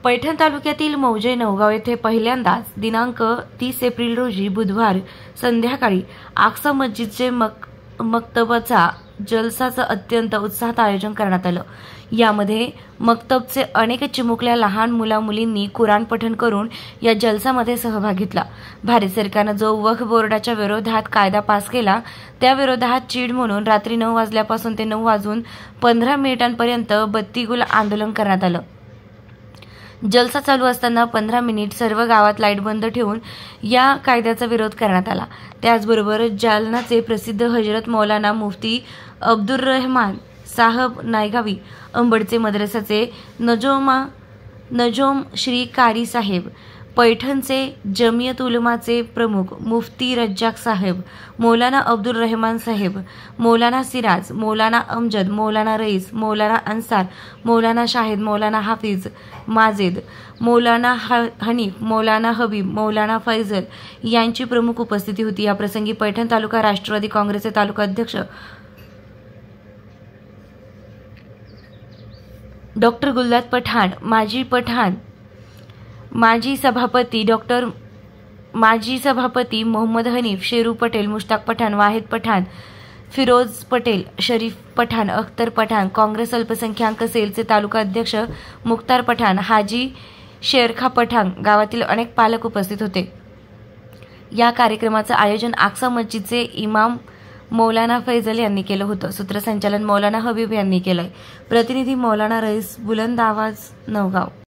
पैठण तालुक्यातील मौजे नवगाव येथे पहिल्यांदाच दिनांक 30 एप्रिल रोजी बुधवार संध्याकाळी आक्सा मस्जिदचे मक्तबाचा जलसाचं अत्यंत उत्साहात आयोजन करण्यात आलं। यामध्ये मक्तबचे अनेक चिमुकल्या लहान मुला-मुलींनी कुराण पठण करून या जलसामध्ये सहभाग घेतला। भारत सरकारने जो वक्फ बोर्डाच्या विरोधात कायदा पास केला त्या विरोधात चीड म्हणून रात्री 9 वाजल्यापासून ते 9:15 पर्यंत बत्तीगुल आंदोलन करण्यात आलं। जलसा चालू असताना 15 मिनिट सर्व गावात लाईट बंद ठेवून या कायद्याचा विरोध करण्यात आला। त्याचबरोबर जालनाचे प्रसिद्ध हजरत मौलाना मुफ्ती अब्दुर्रहमान साहब नायगावी, अंबडचे मद्रसाचे नजोम श्री कारी साहेब, पैठणचे जमियत उलमाचे प्रमुख मुफ्ती रज्जाक साहेब, मौलाना अब्दुल रहमान साहेब, मौलाना सिराज, मौलाना अमजद, मौलाना रईस, मौलाना अन्सार, मौलाना शाहिद, मौलाना हाफिज माजिद, मौलाना हनीफ, मौलाना हबीब, मौलाना फैजल यांची प्रमुख उपस्थिती होती। या प्रसंगी पैठण तालुका राष्ट्रवादी काँग्रेसचे तालुका अध्यक्ष डॉक्टर गुलदाद पठाण, माजी सभापती मोहम्मद हनीफ, शेरू पटेल, मुश्ताक पठाण, वाहिद पठाण, फिरोज पटेल, शरीफ पठाण, अख्तर पठाण, काँग्रेस अल्पसंख्याक सेलचे तालुका अध्यक्ष मुख्तार पठाण, हाजी शेरखा पठाण गावातील अनेक पालक उपस्थित होते। या कार्यक्रमाचं आयोजन आक्सा मस्जिदचे इमाम मौलाना फैजल यांनी केलं होतं। सूत्रसंचालन मौलाना हबीब यांनी केलंय। प्रतिनिधी मौलाना रईस, बुलंद आवाज, नवगाव।